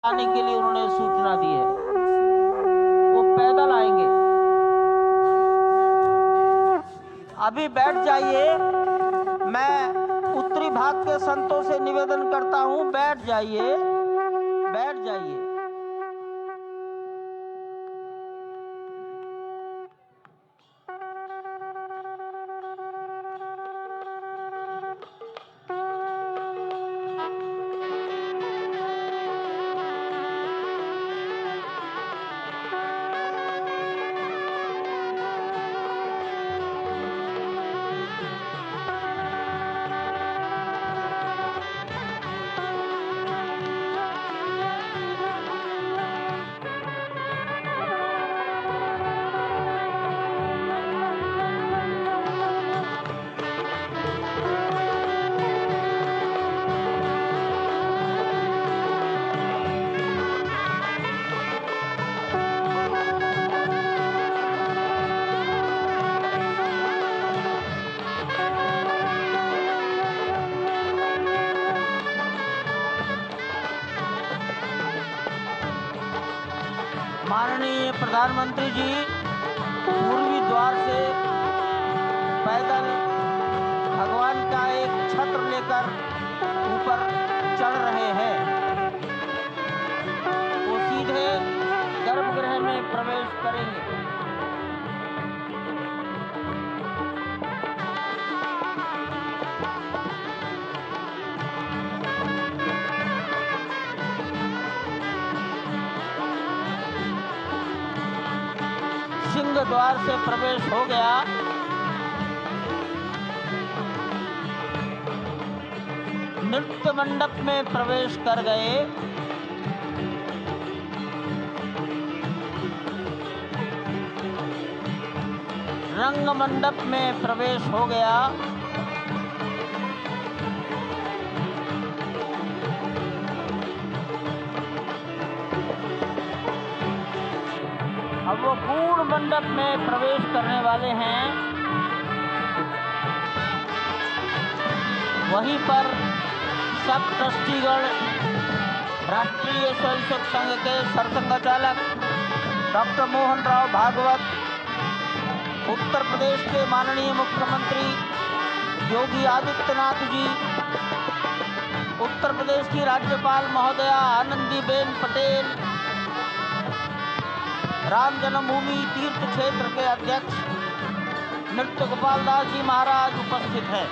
आने के लिए उन्होंने सूचना दी है। वो पैदल आएंगे। अभी बैठ जाइए। मैं उत्तरी भाग के संतों से निवेदन करता हूं, बैठ जाइए, बैठ जाइए। माननीय प्रधानमंत्री जी पूर्वी द्वार से पैदल भगवान का एक छत्र लेकर ऊपर चढ़ रहे हैं। वो सीधे गर्भगृह में प्रवेश करेंगे। सिंह द्वार से प्रवेश हो गया। नृत्य मंडप में प्रवेश कर गए। रंग मंडप में प्रवेश हो गया। अब वो पूर्ण मंडप में प्रवेश करने वाले हैं। वहीं पर सब ट्रस्टीगण, राष्ट्रीय स्वयंसेवक संघ के सरसंघचालक डॉक्टर मोहन राव भागवत, उत्तर प्रदेश के माननीय मुख्यमंत्री योगी आदित्यनाथ जी, उत्तर प्रदेश की राज्यपाल महोदया आनंदीबेन पटेल, राम जन्मभूमि तीर्थ क्षेत्र के अध्यक्ष नृत्य गोपाल दास जी महाराज उपस्थित हैं।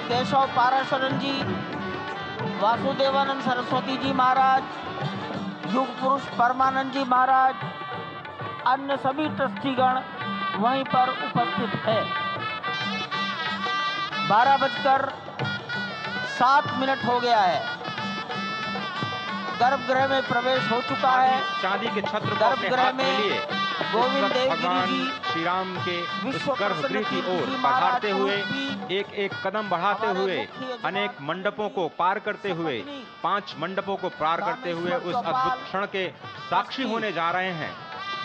केशव पाराशरन जी, वासुदेवानंद सरस्वती जी महाराज, युग पुरुष परमानंद जी महाराज, अन्य सभी ट्रस्टीगण वहीं पर उपस्थित है। 12:07 हो गया है। गर्भगृह में प्रवेश हो चुका है। चांदी के छत्र गर्भगृह में गोविंद देव भगवान श्री राम के गर्भगृह की ओर बढ़ाते हुए एक एक कदम बढ़ाते हुए अनेक मंडपों को पार करते हुए 5 मंडपों को पार करते हुए उस अद्भुत क्षण के साक्षी होने जा रहे हैं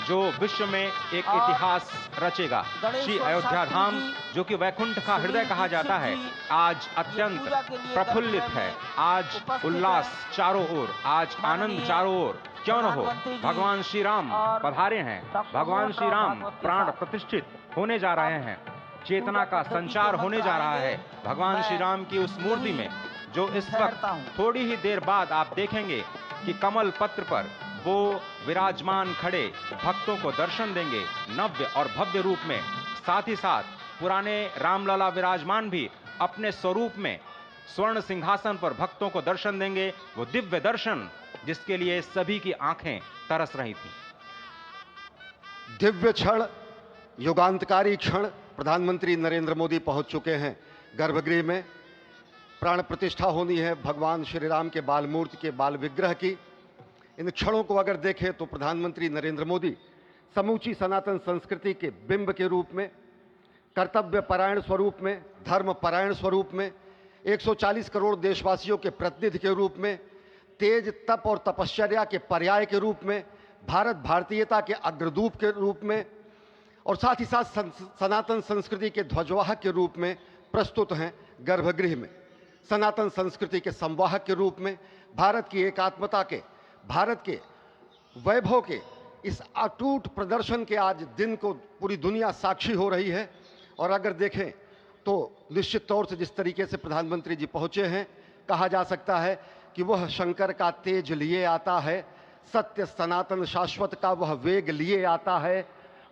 जो विश्व में एक इतिहास रचेगा। श्री अयोध्या धाम, जो कि वैकुंठ का हृदय कहा जाता है, आज अत्यंत प्रफुल्लित है। आज उल्लास चारों ओर, आज आनंद चारों ओर। क्यों न हो, भगवान श्री राम पधारे हैं। भगवान श्री राम प्राण प्रतिष्ठित होने जा रहे हैं। चेतना का संचार होने जा रहा है भगवान श्री राम की उस मूर्ति में, जो इस वक्त थोड़ी ही देर बाद आप देखेंगे कि कमल पत्र पर वो विराजमान खड़े भक्तों को दर्शन देंगे नव्य और भव्य रूप में। साथ ही साथ पुराने रामलला विराजमान भी अपने स्वरूप में स्वर्ण सिंहासन पर भक्तों को दर्शन देंगे। वो दिव्य दर्शन जिसके लिए सभी की आंखें तरस रही थी। दिव्य क्षण, युगांतकारी क्षण। प्रधानमंत्री नरेंद्र मोदी पहुंच चुके हैं गर्भगृह में। प्राण प्रतिष्ठा होनी है भगवान श्री राम के बाल मूर्ति के बाल विग्रह की। इन क्षणों को अगर देखें तो प्रधानमंत्री नरेंद्र मोदी समूची सनातन संस्कृति के बिंब के रूप में, कर्तव्य परायण स्वरूप में, धर्म परायण स्वरूप में, 140 करोड़ देशवासियों के प्रतिनिधि के रूप में, तेज तप और तपश्चर्या के पर्याय के रूप में, भारत भारतीयता के अग्रदूत के रूप में और साथ ही साथ सनातन संस्कृति के ध्वजवाहक के रूप में प्रस्तुत हैं गर्भगृह में। सनातन संस्कृति के संवाहक के रूप में भारत की एकात्मता के, भारत के वैभव के इस अटूट प्रदर्शन के आज दिन को पूरी दुनिया साक्षी हो रही है। और अगर देखें तो निश्चित तौर से जिस तरीके से प्रधानमंत्री जी पहुंचे हैं, कहा जा सकता है कि वह शंकर का तेज लिए आता है, सत्य सनातन शाश्वत का वह वेग लिए आता है,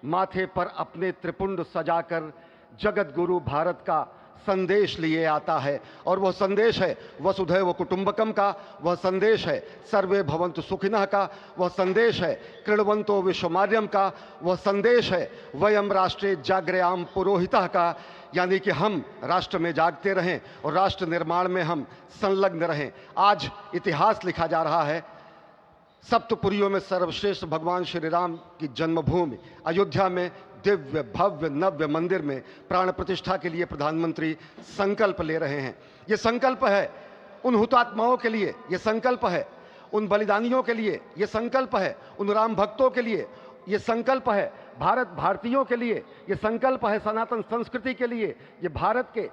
माथे पर अपने त्रिपुंड सजाकर जगत गुरु भारत का संदेश लिए आता है। और वह संदेश है वसुधैव कुटुंबकम का, वह संदेश है सर्वे भवन्तु सुखिनः का, वह संदेश है कृण्वन्तो विश्वमार्यम का, वह संदेश है वयम राष्ट्रे जाग्रयाम पुरोहितः का, यानी कि हम राष्ट्र में जागते रहें और राष्ट्र निर्माण में हम संलग्न रहें। आज इतिहास लिखा जा रहा है। सप्तपुरियों में सर्वश्रेष्ठ भगवान श्री राम की जन्मभूमि अयोध्या में दिव्य भव्य नव्य मंदिर में प्राण प्रतिष्ठा के लिए प्रधानमंत्री संकल्प ले रहे हैं। ये संकल्प है उन हुतात्माओं के लिए, ये संकल्प है उन बलिदानियों के लिए, ये संकल्प है उन राम भक्तों के लिए, ये संकल्प है भारत भारतीयों के लिए, ये संकल्प है सनातन संस्कृति के लिए, ये भारत के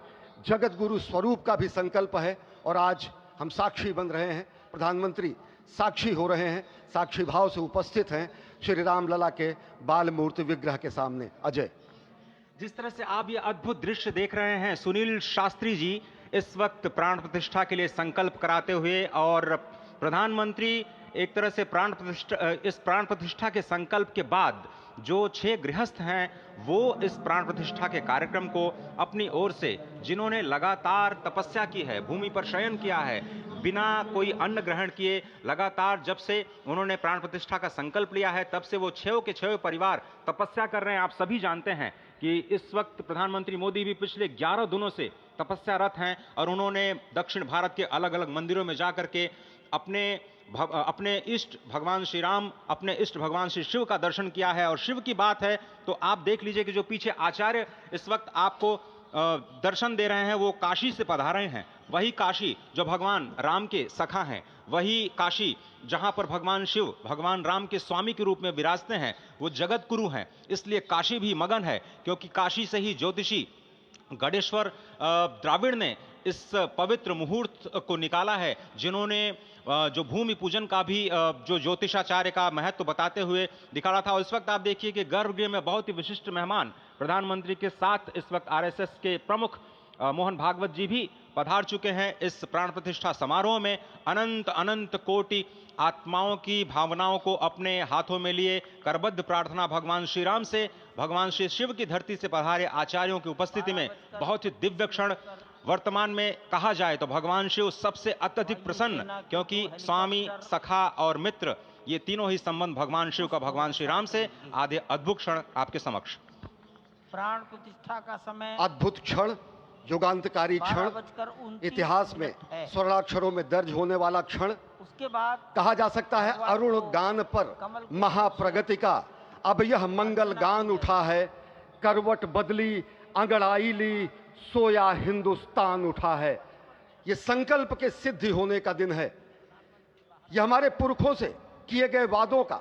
जगत गुरु स्वरूप का भी संकल्प है। और आज हम साक्षी बन रहे हैं, प्रधानमंत्री साक्षी हो रहे हैं, साक्षी भाव से उपस्थित हैं श्री राम लला के बाल मूर्ति विग्रह के सामने। अजय, जिस तरह से आप ये अद्भुत दृश्य देख रहे हैं, सुनील शास्त्री जी इस वक्त प्राण प्रतिष्ठा के लिए संकल्प कराते हुए, और प्रधानमंत्री एक तरह से इस प्राण प्रतिष्ठा के संकल्प के बाद जो 6 गृहस्थ हैं वो इस प्राण प्रतिष्ठा के कार्यक्रम को अपनी ओर से, जिन्होंने लगातार तपस्या की है, भूमि पर शयन किया है, बिना कोई अन्न ग्रहण किए, लगातार जब से उन्होंने प्राण प्रतिष्ठा का संकल्प लिया है तब से वो 6 के 6 परिवार तपस्या कर रहे हैं। आप सभी जानते हैं कि इस वक्त प्रधानमंत्री मोदी भी पिछले 11 दिनों से तपस्यारत हैं और उन्होंने दक्षिण भारत के अलग अलग मंदिरों में जाकर के अपने इष्ट भगवान श्री राम, अपने इष्ट भगवान श्री शिव का दर्शन किया है। और शिव की बात है तो आप देख लीजिए कि जो पीछे आचार्य इस वक्त आपको दर्शन दे रहे हैं वो काशी से पधारे हैं। वही काशी जो भगवान राम के सखा हैं, वही काशी जहां पर भगवान शिव भगवान राम के स्वामी के रूप में विराजते हैं, वो जगत गुरु हैं। इसलिए काशी भी मगन है, क्योंकि काशी से ही ज्योतिषी गणेश्वर द्राविड़ ने इस पवित्र मुहूर्त को निकाला है, जिन्होंने जो भूमि पूजन का भी जो ज्योतिषाचार्य का महत्व बताते हुए दिखाया था। और इस वक्त आप देखिए कि गर्भगृह में बहुत ही विशिष्ट मेहमान प्रधानमंत्री के साथ इस वक्त आरएसएस के प्रमुख मोहन भागवत जी भी पधार चुके हैं। इस प्राण प्रतिष्ठा समारोह में अनंत अनंत कोटि आत्माओं की भावनाओं को अपने हाथों में लिए करबद्ध प्रार्थना भगवान श्री राम से, भगवान श्री शिव की धरती से पधारे आचार्यों की उपस्थिति में बहुत ही दिव्य क्षण। वर्तमान में कहा जाए तो भगवान शिव सबसे अत्यधिक प्रसन्न, क्योंकि स्वामी, सखा और मित्र ये तीनों ही संबंध भगवान शिव का भगवान श्री राम से। आधे अद्भुत क्षण आपके समक्ष। प्राण प्रतिष्ठा का समय अद्भुत क्षण, युगांतकारी क्षण, इतिहास में स्वर्णाक्षरों में दर्ज होने वाला क्षण। उसके बाद कहा जा सकता है अरुण गान पर महाप्रगति का अब यह मंगल गान उठा है, करवट बदली अंगड़ाई ली सोया हिंदुस्तान उठा है। यह संकल्प के सिद्धि होने का दिन है, यह हमारे पुरखों से किए गए वादों का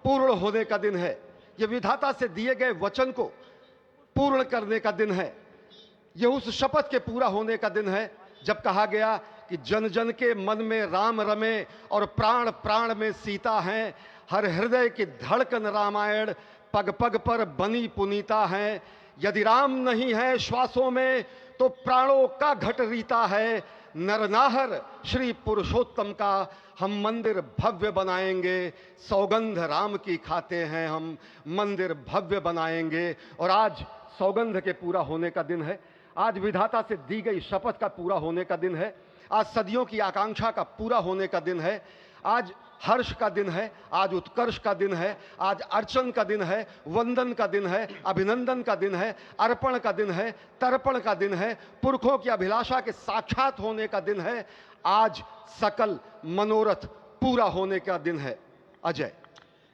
पूर्ण होने का दिन है, यह विधाता से दिए गए वचन को पूर्ण करने का दिन है, यह उस शपथ के पूरा होने का दिन है जब कहा गया कि जन जन के मन में राम रमे और प्राण प्राण में सीता हैं, हर हृदय की धड़कन रामायण पग पग पर बनी पुनीता है। यदि राम नहीं है श्वासों में तो प्राणों का घट रीता है, नरनाहर श्री पुरुषोत्तम का हम मंदिर भव्य बनाएंगे, सौगंध राम की खाते हैं हम मंदिर भव्य बनाएंगे। और आज सौगंध के पूरा होने का दिन है, आज विधाता से दी गई शपथ का पूरा होने का दिन है, आज सदियों की आकांक्षा का पूरा होने का दिन है, आज हर्ष का दिन है, आज उत्कर्ष का दिन है, आज अर्चन का दिन है, वंदन का दिन है, अभिनंदन का दिन है, अर्पण का दिन है, तर्पण का दिन है, पुरखों की अभिलाषा के साक्षात होने का दिन है, आज सकल मनोरथ पूरा होने का दिन है। अजय,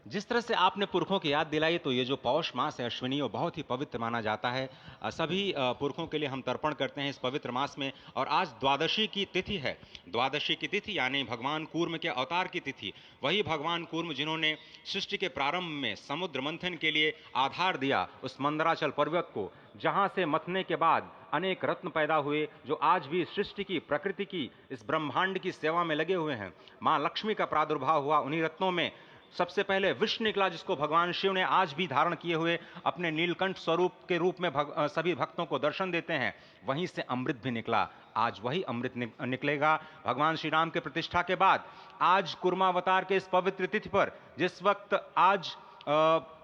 जिस तरह से आपने पुरखों की याद दिलाई, तो ये जो पौष मास है अश्विनी, वो बहुत ही पवित्र माना जाता है। सभी पुरखों के लिए हम तर्पण करते हैं इस पवित्र मास में। और आज द्वादशी की तिथि है, द्वादशी की तिथि यानी भगवान कूर्म के अवतार की तिथि। वही भगवान कूर्म जिन्होंने सृष्टि के प्रारंभ में समुद्र मंथन के लिए आधार दिया उस मंदराचल पर्वत को, जहाँ से मथने के बाद अनेक रत्न पैदा हुए जो आज भी सृष्टि की, प्रकृति की, इस ब्रह्मांड की सेवा में लगे हुए हैं। मां लक्ष्मी का प्रादुर्भाव हुआ उन्हीं रत्नों में। सबसे पहले विष निकला, जिसको भगवान शिव ने आज भी धारण किए हुए अपने नीलकंठ स्वरूप के रूप में सभी भक्तों को दर्शन देते हैं। वहीं से अमृत भी निकला, आज वही अमृत निकलेगा भगवान श्री राम के प्रतिष्ठा के बाद। आज कुर्मावतार के इस पवित्र तिथि पर, जिस वक्त आज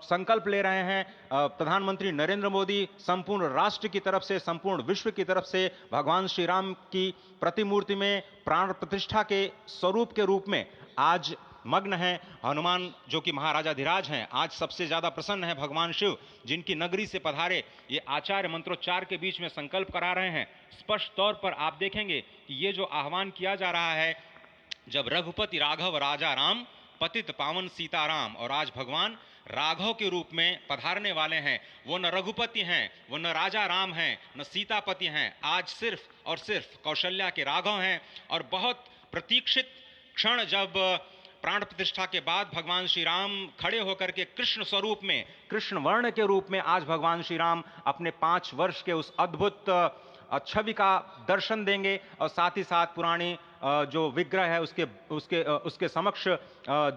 संकल्प ले रहे हैं प्रधानमंत्री नरेंद्र मोदी, संपूर्ण राष्ट्र की तरफ से, संपूर्ण विश्व की तरफ से भगवान श्री राम की प्रतिमूर्ति में प्राण प्रतिष्ठा के स्वरूप के रूप में आज मग्न है। हनुमान जो कि महाराजाधिराज हैं, आज सबसे ज्यादा प्रसन्न है भगवान शिव, जिनकी नगरी से पधारे ये आचार्य मंत्रोच्चार के बीच में संकल्प करा रहे हैं। स्पष्ट तौर पर आप देखेंगे कि ये जो आह्वान किया जा रहा है, जब रघुपति राघव राजा राम, पतित पावन सीताराम, और आज भगवान राघव के रूप में पधारने वाले हैं। वो न रघुपति हैं, वो न राजा राम हैं, न सीतापति हैं, आज सिर्फ और सिर्फ कौशल्या के राघव हैं। और बहुत प्रतीक्षित क्षण, जब प्राण प्रतिष्ठा के बाद भगवान श्री राम खड़े होकर के कृष्ण स्वरूप में, कृष्ण वर्ण के रूप में आज भगवान श्री राम अपने 5 वर्ष के उस अद्भुत छवि का दर्शन देंगे। और साथ ही साथ पुरानी जो विग्रह है उसके समक्ष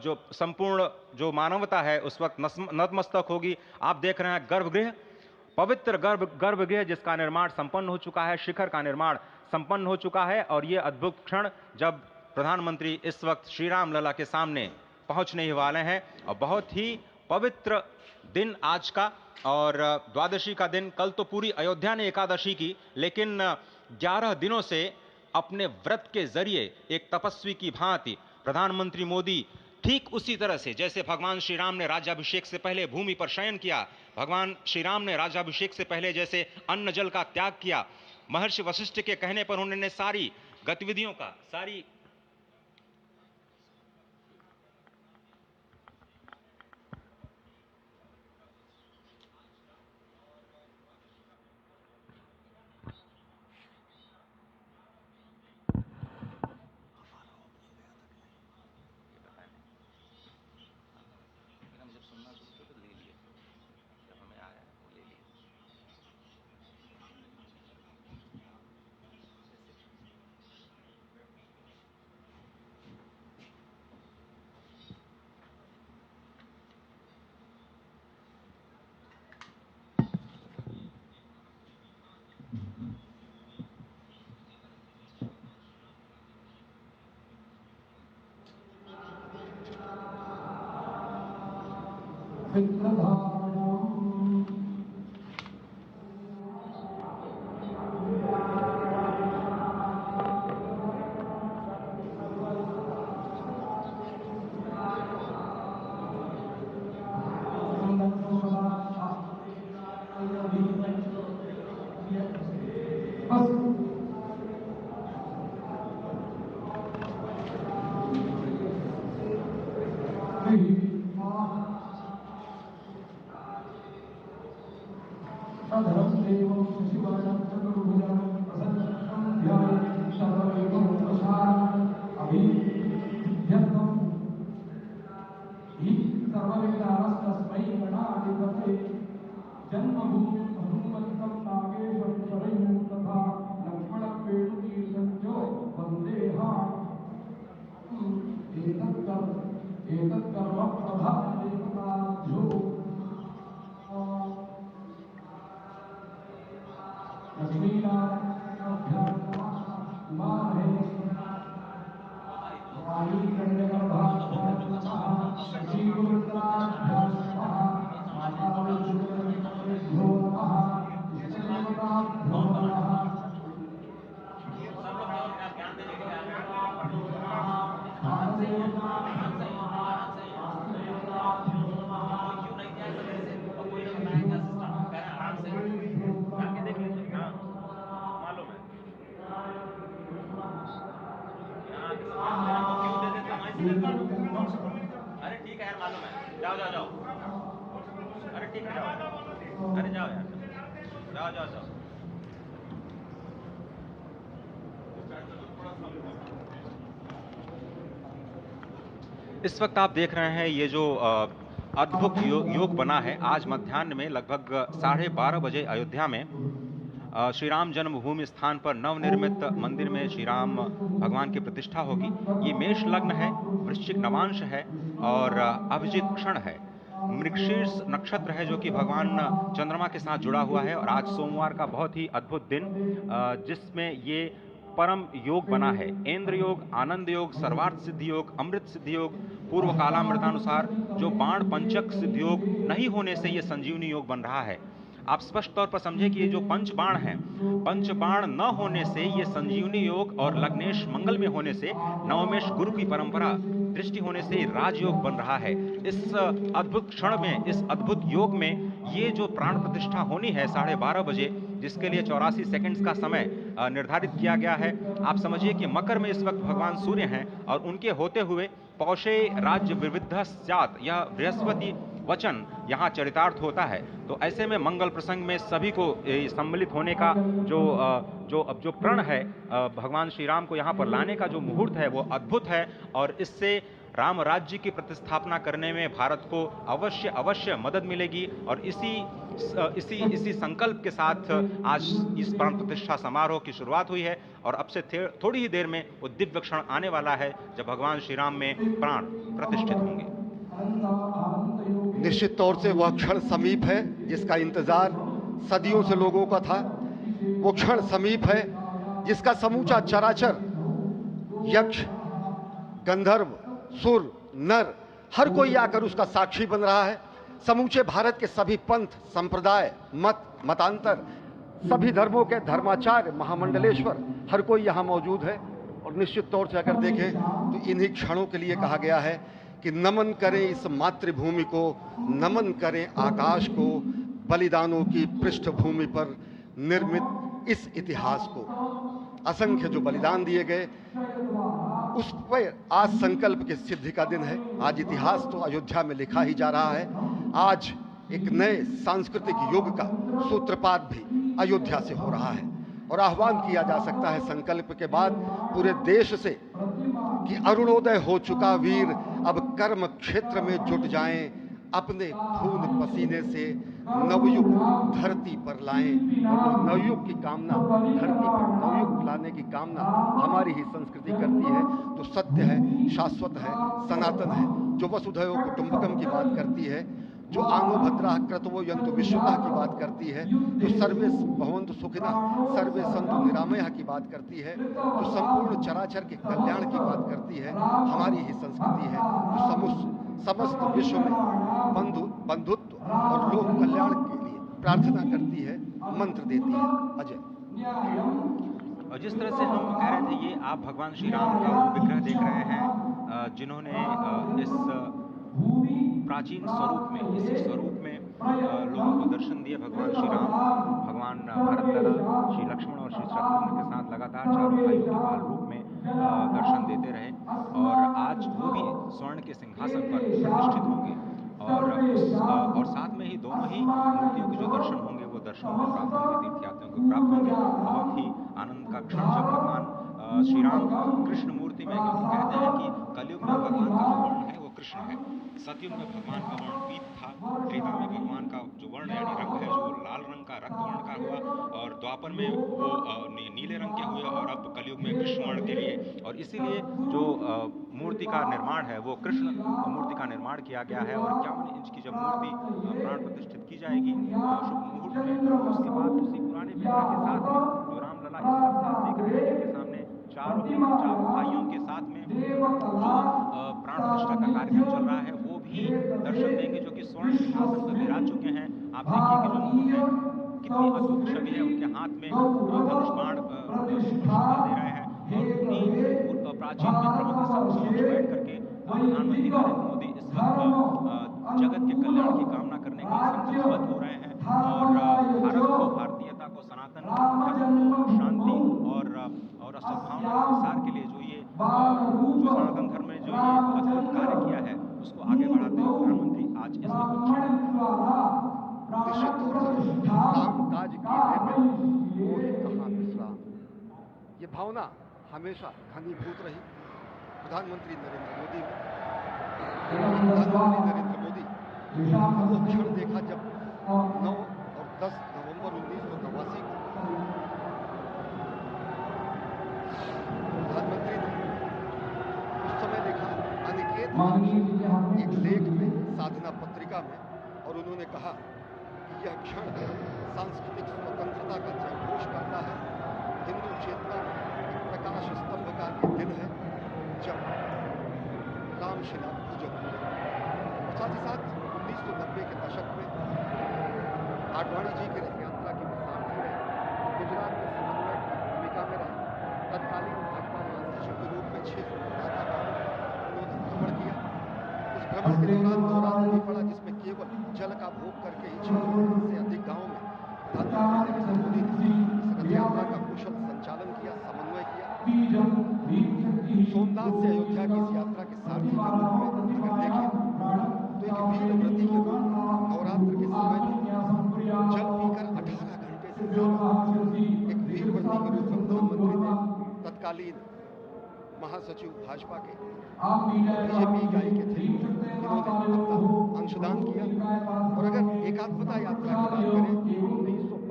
जो संपूर्ण जो मानवता है उस वक्त नतमस्तक होगी। आप देख रहे हैं गर्भगृह, पवित्र गर्भगृह जिसका निर्माण संपन्न हो चुका है, शिखर का निर्माण संपन्न हो चुका है। और ये अद्भुत क्षण जब प्रधानमंत्री इस वक्त श्री राम लला के सामने पहुंचने ही वाले हैं। और बहुत ही पवित्र दिन आज का, और द्वादशी का दिन। कल तो पूरी अयोध्या ने एकादशी की, लेकिन 11 दिनों से अपने व्रत के जरिए एक तपस्वी की भांति प्रधानमंत्री मोदी ठीक उसी तरह से, जैसे भगवान श्री राम ने राज्याभिषेक से पहले भूमि पर शयन किया, भगवान श्री राम ने राज्याभिषेक से पहले जैसे अन्न जल का त्याग किया, महर्षि वशिष्ठ के कहने पर उन्होंने सारी गतिविधियों का, सारी अरे ठीक है यार, मालूम है, जाओ जाओ जाओ, अरे ठीक है जाओ, अरे जाओ यार, जाओ जाओ जाओ। इस वक्त आप देख रहे हैं ये जो अद्भुत योग बना है। आज मध्याह्न में लगभग 12:30 बजे अयोध्या में श्री राम जन्मभूमि स्थान पर नवनिर्मित मंदिर में श्री राम भगवान की प्रतिष्ठा होगी। ये मेष लग्न है, वृश्चिक नवांश है और अभिजित क्षण है। मृगशीर्ष नक्षत्र है जो कि भगवान चंद्रमा के साथ जुड़ा हुआ है और आज सोमवार का बहुत ही अद्भुत दिन जिसमें ये परम योग बना है। इंद्र योग, आनंद योग, सर्वार्थ सिद्धि योग, अमृत सिद्धि योग, पूर्व कालामृतानुसार जो बाण पंचक सिद्धि योग नहीं होने से ये संजीवनी योग बन रहा है। आप स्पष्ट तौर पर समझे कि ये जो पंच बाण हैं, पंच बाण न होने से ये संजीवनी योग और लग्नेश मंगल में होने से नवमेश गुरु की परंपरा दृष्टि होने से राजयोग बन रहा है। इस अद्भुत क्षण में, इस अद्भुत योग में ये जो प्राण प्रतिष्ठा होनी है 12:30 बजे, जिसके लिए 84 सेकंड्स का समय निर्धारित किया गया है। आप समझिए कि मकर में इस वक्त भगवान सूर्य हैं और उनके होते हुए पौषे राज्य विविध स्यात्, यह बृहस्पति वचन यहाँ चरितार्थ होता है। तो ऐसे में मंगल प्रसंग में सभी को सम्मिलित होने का जो प्रण है भगवान श्री राम को यहाँ पर लाने का जो मुहूर्त है वो अद्भुत है और इससे राम राज्य की प्रतिस्थापना करने में भारत को अवश्य मदद मिलेगी। और इसी संकल्प के साथ आज इस प्राण प्रतिष्ठा समारोह की शुरुआत हुई है और अब से थोड़ी ही देर में वो दिव्य क्षण आने वाला है जब भगवान श्री राम में प्राण प्रतिष्ठित होंगे। निश्चित तौर से वह क्षण समीप है जिसका इंतजार सदियों से लोगों का था। वो क्षण समीप है जिसका समूचा चराचर, यक्ष, गंधर्व, सुर, नर, हर कोई आकर उसका साक्षी बन रहा है। समूचे भारत के सभी पंथ, संप्रदाय, मतांतर, सभी धर्मों के धर्माचार्य, महामंडलेश्वर, हर कोई यहाँ मौजूद है। और निश्चित तौर से अगर देखें तो इन्हीं क्षणों के लिए कहा गया है कि नमन करें इस मातृभूमि को, नमन करें आकाश को, बलिदानों की पृष्ठभूमि पर निर्मित इस इतिहास को। असंख्य जो बलिदान दिए गए उस पर आज संकल्प की सिद्धि का दिन है। आज इतिहास तो अयोध्या में लिखा ही जा रहा है। आज एक नए सांस्कृतिक युग का सूत्रपात भी अयोध्या से हो रहा है और आह्वान किया जा सकता है संकल्प के बाद पूरे देश से कि अरुणोदय हो चुका वीर अब कर्म क्षेत्र में जुट जाएं, अपने खून पसीने से नवयुग धरती पर लाएं। और नवयुग की कामना, धरती पर नवयुग लाने की कामना हमारी ही संस्कृति करती है। तो सत्य है, शाश्वत है, सनातन है, जो वसुधैव कुटुंबकम की बात करती है, जो आंगो भद्रा क्रतवो यंतु विश्वता की बात करती है, जो सर्वे भवन्तु सुखिनः सर्वे सन्तु निरामयः की बात करती है, जो संपूर्ण चराचर के कल्याण की बात करती है, हमारी ही संस्कृति है, जो समस्त विश्व में बंधुत्व और लोक कल्याण के लिए प्रार्थना करती है, मंत्र देती है। अजय, और जिस तरह से हम कह रहे थे, ये आप भगवान श्री राम का विग्रह देख रहे हैं जिन्होंने इस प्राचीन स्वरूप में, इसी स्वरूप में लोगों को दर्शन दिए। भगवान श्री राम, भगवान भरतलला, श्री लक्ष्मण और श्री शत्रुघ्न के साथ लगातार चारों भाइयों के बाल रूप में दर्शन देते रहे और आज वो भी स्वर्ण के सिंहासन पर प्रतिष्ठित होंगे और साथ में ही दोनों ही मूर्तियों के जो दर्शन होंगे वो दर्शन को प्राप्त होंगे, तीर्थयात्रियों को प्राप्त होंगे। बहुत ही आनंद का क्षण जब भगवान श्री राम कृष्ण मूर्ति में, क्योंकि कहते हैं कि कलयुग में भगवान का जो वर्ण है वो कृष्ण है, सतयुग में भगवान का वर्ण पीत था, त्रेता में भगवान का जो वर्ण यानी रंग है जो लाल रंग का रक्त वर्ण का हुआ और द्वापर में वो नीले रंग के हुए और अब कलयुग में कृष्ण वर्ण के लिए। और इसीलिए जो मूर्ति का निर्माण है वो कृष्ण मूर्ति का निर्माण किया गया है और 51 इंच की जब मूर्ति प्राण प्रतिष्ठित की जाएगी शुभ मुहूर्त में, उसके बाद उसी पुराने विग्रह के साथ में जो रामलला इस वक्त आप देख रहे हैं जिनके सामने चारों भाइयों के साथ में जो प्राण प्रतिष्ठा का कार्यक्रम चल रहा है वो भी दर्शन देंगे, जो कि स्वर्ण सिंहासन पर विराज चुके हैं। आप देखिए कि जो मुकुट है कितनी अद्भुत छवि है, उनके हाथ में धनुष बाण दे रहे हैं और उन्हीं प्राचीन विग्रहों के समक्ष बैठ करके प्रधानमंत्री नरेंद्र मोदी इस वक्त जगत के कल्याण की कामना करने के लिए संकल्पबद्ध हो रहे हैं और भारत को, भारतीयता को, सनातन धर्म को शांति और सद्भावना के प्रसार के लिए जो सनातन धर्म में जो ये अद्भुत कार्य किया है उसको आगे बढ़ाते हुए प्रधानमंत्री आज इस काम काज की कहाँ विश्राम, ये भावना हमेशा घनीभूत रही प्रधानमंत्री नरेंद्र मोदी वो क्षण देखा जब 9 और 10 नवंबर 1989 को एक लेख में, साधना पत्रिका में, और उन्होंने कहा कि यह क्षण सांस्कृतिक स्वतंत्रता का जयघोष करता है, हिंदू चेतना एक प्रकाश स्तंभ का ये दिन है जब रामशिला पूजन हुए। और साथ ही साथ 1990 के दशक में आडवाणी जी की रथ यात्रा की सारथी रहे, गुजरात में समन्वय की भूमिका में रहे, तत्कालीन भाजपा महासचिव के रूप में 6 उन्होंने भ्रमण किया। उस भ्रमण के दौरान नवरात्र भी पड़ा, जिसमें केवल जल का भोग करके ही 6 से अधिक गाँव में प्रधानमंत्री नरेंद्र मोदी ने इस रथ यात्रा का कुशल संचालन किया, समन्वय किया। सोमनाथ से अयोध्या की इस यात्रा के सारथी के रूप में अगर देखें तो एक वीर व्रती के रूप में नवरात्र के समय में जल पीकर 18 घंटे से ज्यादा एक वीर व्रती के रूप में प्रधानमंत्री ने तत्कालीन महासचिव भाजपा के बीजेपी इकाई के थे, इन्होंने अपना अंशदान किया। और अगर एकात्मता यात्रा की बात करें,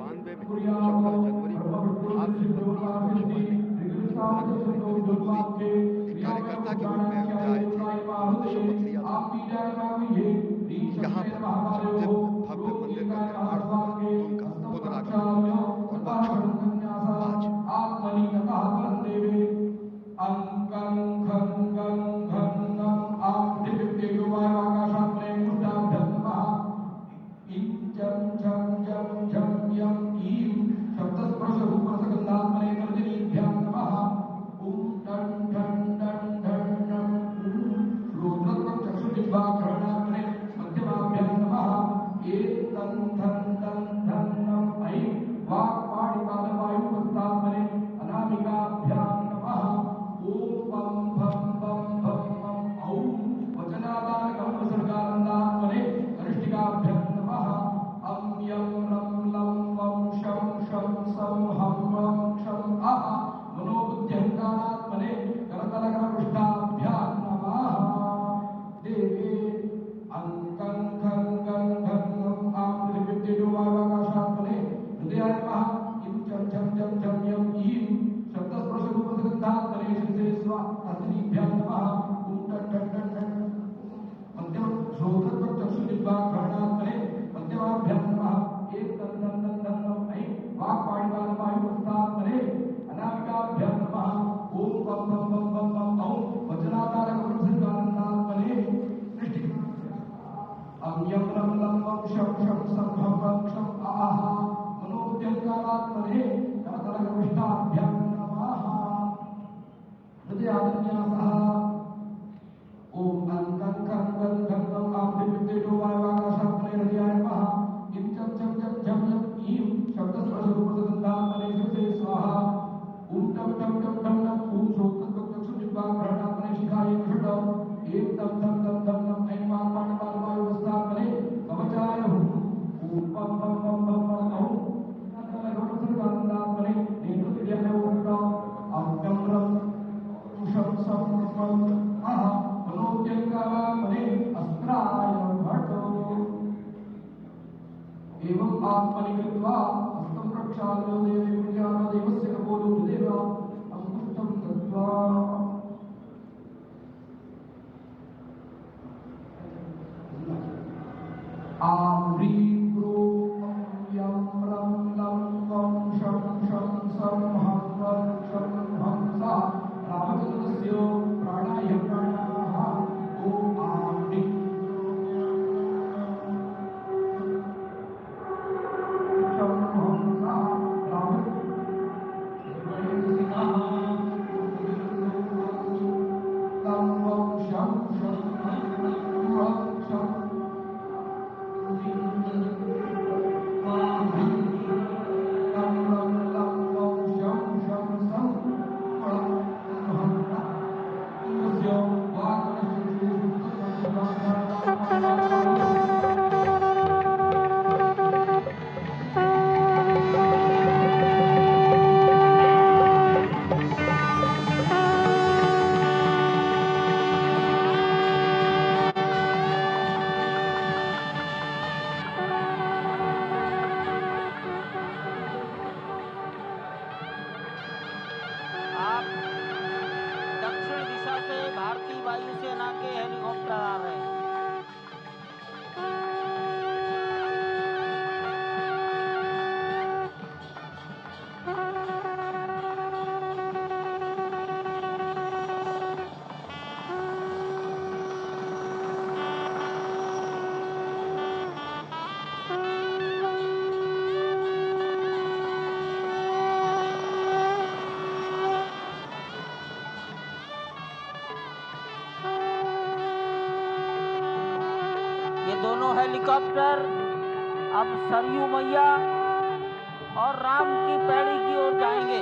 1992 में 14 जनवरी को आज से 32 वर्ष पहले प्रधानमंत्री नरेंद्र मोदी एक कार्यकर्ता के रूप में अयोध्या आए थे, शपथ लिया था यहाँ पर जब दिव्य भव्य मंदिर का निर्माण होगा तो उनका पुनरागमन होगा। और दोनों हेलीकॉप्टर अब सरयू मैया और राम की पैड़ी की ओर जाएंगे।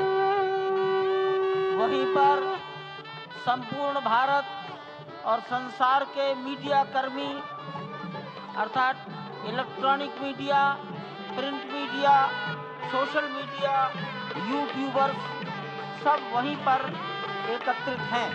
वहीं पर संपूर्ण भारत और संसार के मीडिया कर्मी अर्थात electronic media, print media, social media, YouTubers सब वहीं पर एकत्रित हैं।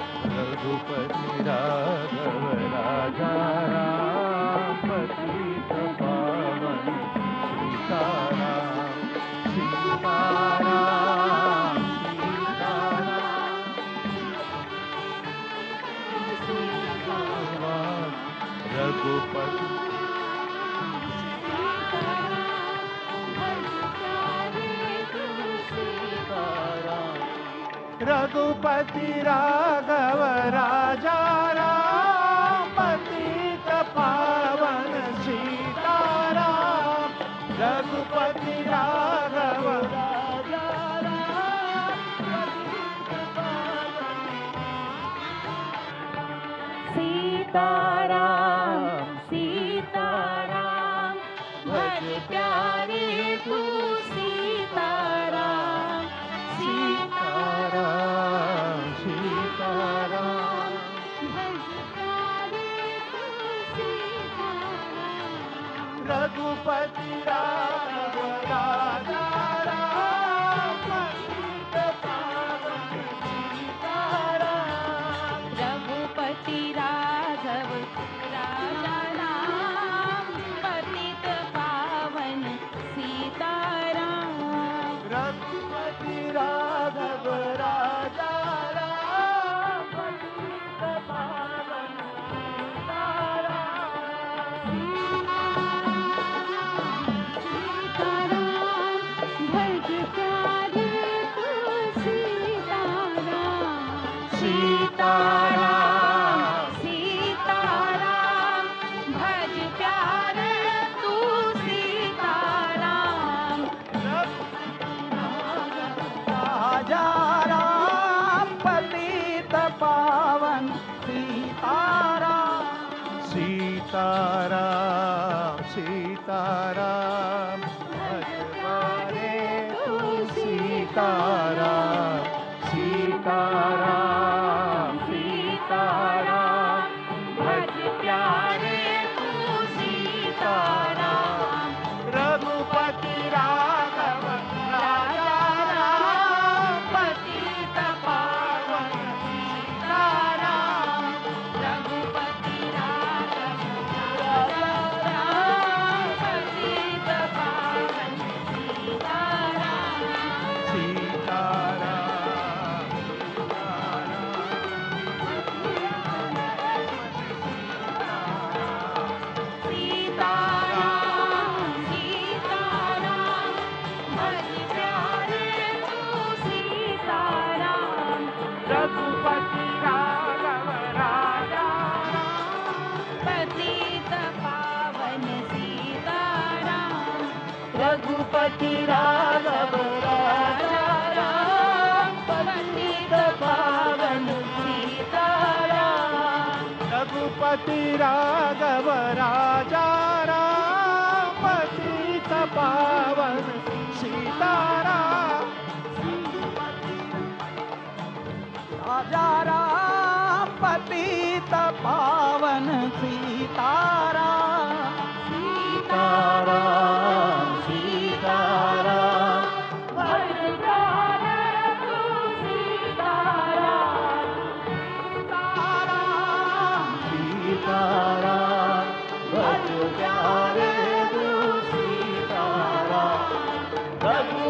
रघुपति राघव राजा राम पतित पावन सीताराम सीताराम सीताराम रघुपति रघुपति राघव राजा राम पतित पावन सीताराम रघुपति राघव राजा राम पतित पावन सीताराम सीताराम भज प्यारे तू सीताराम सीताराम सीताराम भज प्यारे तू सीताराम रघुपति राघव राजा राम पतित पावन सीताराम रघुपति राघव राजा राम पतित पावन सीताराम रघुपति राघव राजा राम पतित पावन सीताराम भज प्यारे तू सीताराम सीताराम सीताराम भज प्यारे तू सीताराम राजा राम पतित पावन सीताराम सीताराम सीताराम भजवारे तू सीताराम सीताराम सीताराम भज प्यारे तू सीताराम रघुपति राघव राजा राम पतित पावन सीताराम रघुपति राघव राजा राम पतित पावन सीताराम सीताराम सीताराम सीताराम भज प्यारे तू सीताराम रघुपति राघव राजा पतित पावन सीताराम रघुपति राघव राजा राम पतित पावन सीताराम रघुपति राघव राजा राम पतित पावन सीताराम राजा राम पतित पावन सीताराम सीताराम सीताराम भज प्यारे तू सीताराम सीताराम भज प्यारे तू सीताराम रघु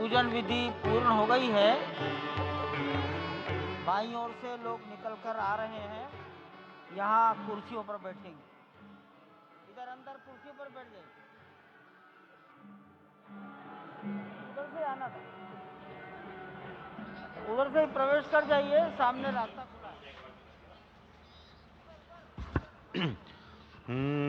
पूजन विधि पूर्ण हो गई है। बाईं ओर से लोग निकलकर आ रहे हैं, यहाँ कुर्सियों पर बैठेंगे। इधर अंदर कुर्सी पर बैठ जाइए, उधर से आना था, उधर से प्रवेश कर जाइए, सामने रास्ता खुला है।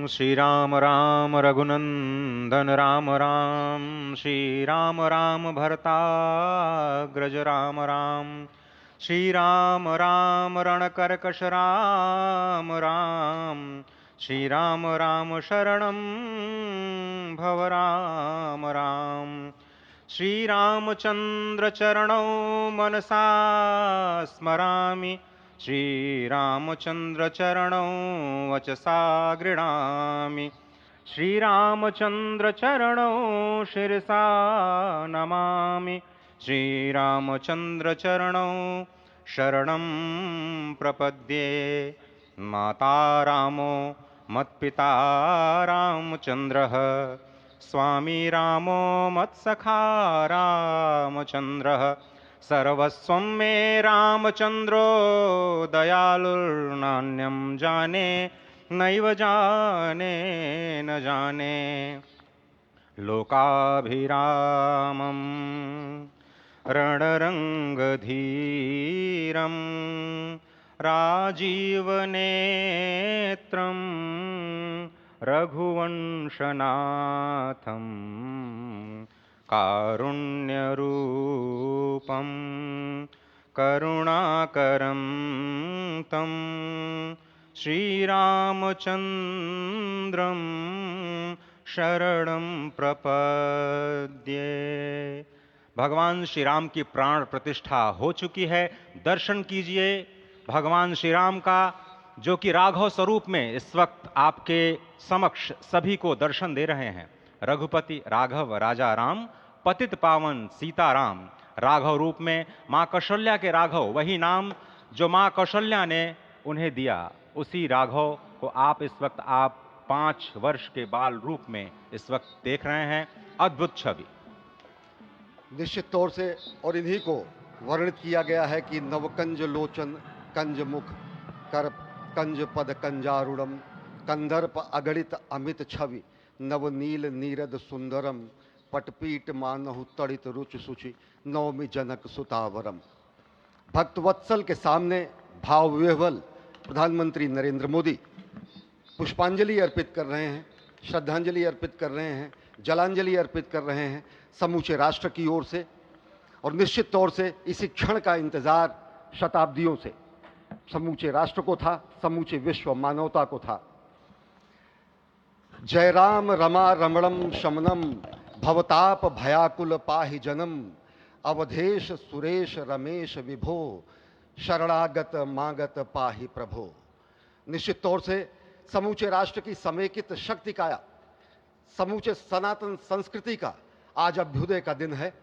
श्री राम राम रघुनंदन राम राम, श्री राम राम भरताग्रज राम राम, श्री राम राम रणकर्कश राम राम, श्री राम राम शरणं भव राम राम, श्री रामचंद्र चरणौ मनसा स्मरामि, श्री रामचंद्र चरणौ वचसा गृह्णामि, श्री रामचंद्र चरणौ शिरसा नमामि, श्री रामचंद्र चरणौ शरणं प्रपद्ये। माता रामो मत्पिता रामचंद्रः, स्वामी रामो मत्सखा रामचंद्रः, सर्वस्वं मे रामचंद्रो दयालुर्नान्यं जाने नैव जाने न जाने। लोकाभिरामं रणरंगधीरं राजीवनेत्रं रघुवंशनाथं, कारुण्यरूपं करुणाकरं तं श्रीरामचन्द्रं शरणं प्रपद्ये। भगवान श्री राम की प्राण प्रतिष्ठा हो चुकी है। दर्शन कीजिए भगवान श्री राम का, जो कि राघव स्वरूप में इस वक्त आपके समक्ष सभी को दर्शन दे रहे हैं। रघुपति राघव राजा राम, पतित पावन सीताराम। राघव रूप में माँ कौशल्या के राघव, वही नाम जो माँ कौशल्या ने उन्हें दिया, उसी राघव को आप इस वक्त 5 वर्ष के बाल रूप में इस वक्त देख रहे हैं। अद्भुत छवि। निश्चित तौर से और इन्हीं को वर्णित किया गया है कि नवकंज लोचन कंज मुख कर कंज पद कंजारूढ़म, कंदर्प अगणित अमित छवि नवनील नीरद सुंदरम, पटपीट मानहु तड़ित रुचि सुचि नवमी जनक सुतावरम। भक्तवत्सल के सामने भाव विह्वल प्रधानमंत्री नरेंद्र मोदी पुष्पांजलि अर्पित कर रहे हैं, श्रद्धांजलि अर्पित कर रहे हैं, जलांजलि अर्पित कर रहे हैं समूचे राष्ट्र की ओर से। और निश्चित तौर से इसी क्षण का इंतजार शताब्दियों से समूचे राष्ट्र को था, समूचे विश्व मानवता को था। जय राम रमा रमणम शमनम, भवताप भयाकुल पाहि जनम, अवधेश सुरेश रमेश विभो, शरणागत मागत पाहि प्रभो। निश्चित तौर से समूचे राष्ट्र की समेकित शक्ति का, समूचे सनातन संस्कृति का आज अभ्युदय का दिन है।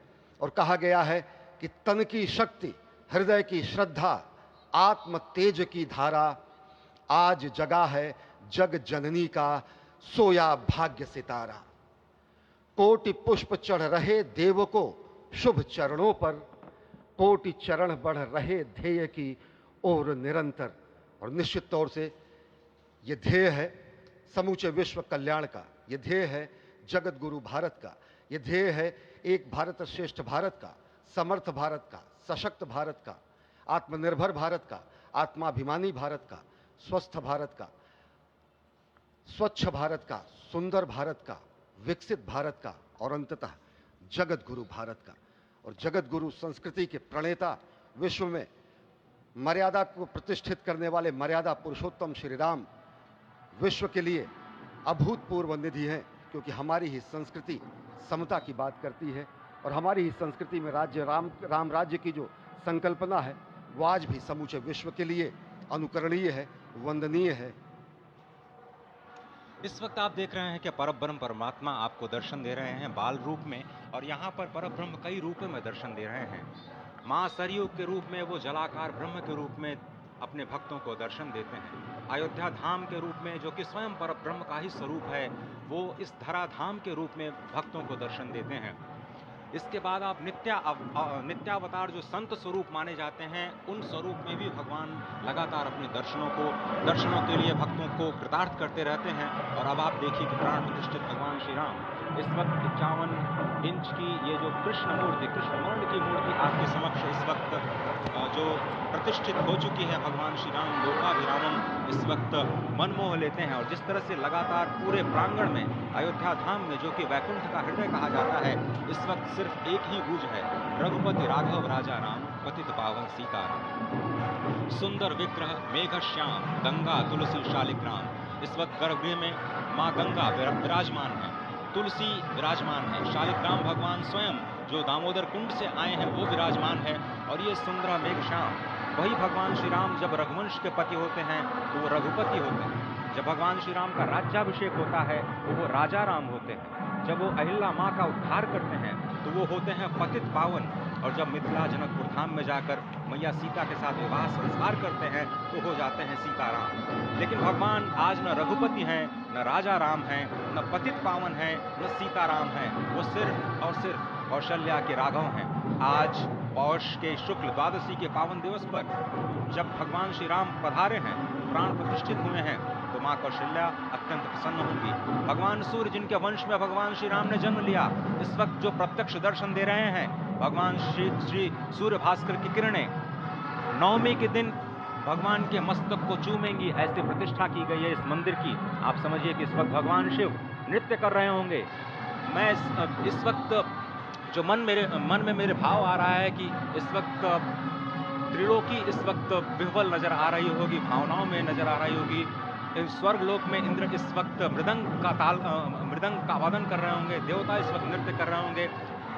और कहा गया है कि तन की शक्ति, हृदय की श्रद्धा, आत्म तेज की धारा आज जगा है जग जननी का सोया भाग्य सितारा। कोटि पुष्प चढ़ रहे देव को शुभ चरणों पर, कोटि चरण बढ़ रहे ध्येय की ओर निरंतर। और निश्चित तौर से ये ध्येय है समूचे विश्व कल्याण का, ये ध्येय है जगत गुरु भारत का, ये ध्येय है एक भारत श्रेष्ठ भारत का, समर्थ भारत का, सशक्त भारत का, आत्मनिर्भर भारत का, आत्माभिमानी भारत का, स्वस्थ भारत का, स्वच्छ भारत का, सुंदर भारत का, विकसित भारत का और अंततः जगत गुरु भारत का। और जगत गुरु संस्कृति के प्रणेता, विश्व में मर्यादा को प्रतिष्ठित करने वाले मर्यादा पुरुषोत्तम श्री राम विश्व के लिए अभूतपूर्व निधि हैं, क्योंकि हमारी ही संस्कृति समता की बात करती है और हमारी ही संस्कृति में राज्य राम राज्य की जो संकल्पना है वो आज भी समूचे विश्व के लिए अनुकरणीय है, वंदनीय है। इस वक्त आप देख रहे हैं कि परब्रह्म परमात्मा आपको दर्शन दे रहे हैं बाल रूप में, और यहाँ पर परब्रह्म कई रूपों में दर्शन दे रहे हैं। माँ सरयू के रूप में वो जलाकार ब्रह्म के रूप में अपने भक्तों को दर्शन देते हैं। अयोध्या धाम के रूप में, जो कि स्वयं परब्रह्म का ही स्वरूप है, वो इस धरा धाम के रूप में भक्तों को दर्शन देते हैं। इसके बाद आप नित्यावतार जो संत स्वरूप माने जाते हैं, उन स्वरूप में भी भगवान लगातार अपने दर्शनों के लिए भक्तों को कृतार्थ करते रहते हैं। और अब आप देखिए कि प्राण प्रतिष्ठित भगवान श्री राम इस वक्त 51 इंच की ये जो कृष्ण वर्ण की मूर्ति आपके समक्ष इस वक्त जो प्रतिष्ठित हो चुकी है, भगवान श्री राम लोकाभिरामम इस वक्त मनमोह लेते हैं। और जिस तरह से लगातार पूरे प्रांगण में अयोध्या धाम में, जो कि वैकुंठ का हृदय कहा जाता है, इस वक्त सिर्फ एक ही गूंज है, रघुपति राघव राजा राम, पतित पावन सीताराम। सुंदर विग्रह मेघ श्याम, गंगा तुलसी शालिग्राम। इस वक्त गर्भगृह में माँ गंगा विराजमान है, तुलसी विराजमान है, शालिग्राम भगवान स्वयं जो दामोदर कुंड से आए हैं वो विराजमान है। और ये सुंदर मेघ श्याम, वही भगवान श्री राम जब रघुवंश के पति होते हैं तो वो रघुपति होते हैं। जब भगवान श्री राम का राज्याभिषेक होता है तो वो राजा राम होते हैं। जब वो अहिल्या माँ का उद्धार करते हैं तो वो होते हैं पतित पावन। और जब मिथिला जनकपुर धाम में जाकर मैया सीता के साथ विवाह संस्कार करते हैं तो हो जाते हैं सीताराम। लेकिन भगवान आज न रघुपति हैं, न राजा राम हैं, न पतित पावन हैं, न सीताराम हैं। वो सिर्फ और सिर्फ कौशल्या के राघव हैं। आज पौष के शुक्ल द्वादशी के पावन दिवस पर जब भगवान श्री राम पधारे हैं, प्राण प्रतिष्ठित हुए हैं, तो माँ कौशल्या अत्यंत प्रसन्न होंगी। भगवान सूर्य जिनके वंश में भगवान श्री राम ने जन्म लिया, इस वक्त जो प्रत्यक्ष दर्शन दे रहे हैं, भगवान श्री सूर्य भास्कर की किरणें नवमी के दिन भगवान के मस्तक को चूमेंगी। ऐसी प्रतिष्ठा की गई है इस मंदिर की। आप समझिए कि इस वक्त भगवान शिव नृत्य कर रहे होंगे। मैं इस वक्त जो मन में मेरे भाव आ रहा है कि इस वक्त त्रिलोकी इस वक्त विह्वल नजर आ रही होगी, भावनाओं में नजर आ रही होगी। स्वर्ग लोक में इंद्र इस वक्त मृदंग का वादन कर रहे होंगे, देवता इस वक्त नृत्य कर रहे होंगे।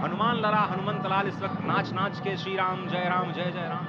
हनुमान लला हनुमंत लाल इस वक्त नाच नाच के श्री राम जय राम जय जय राम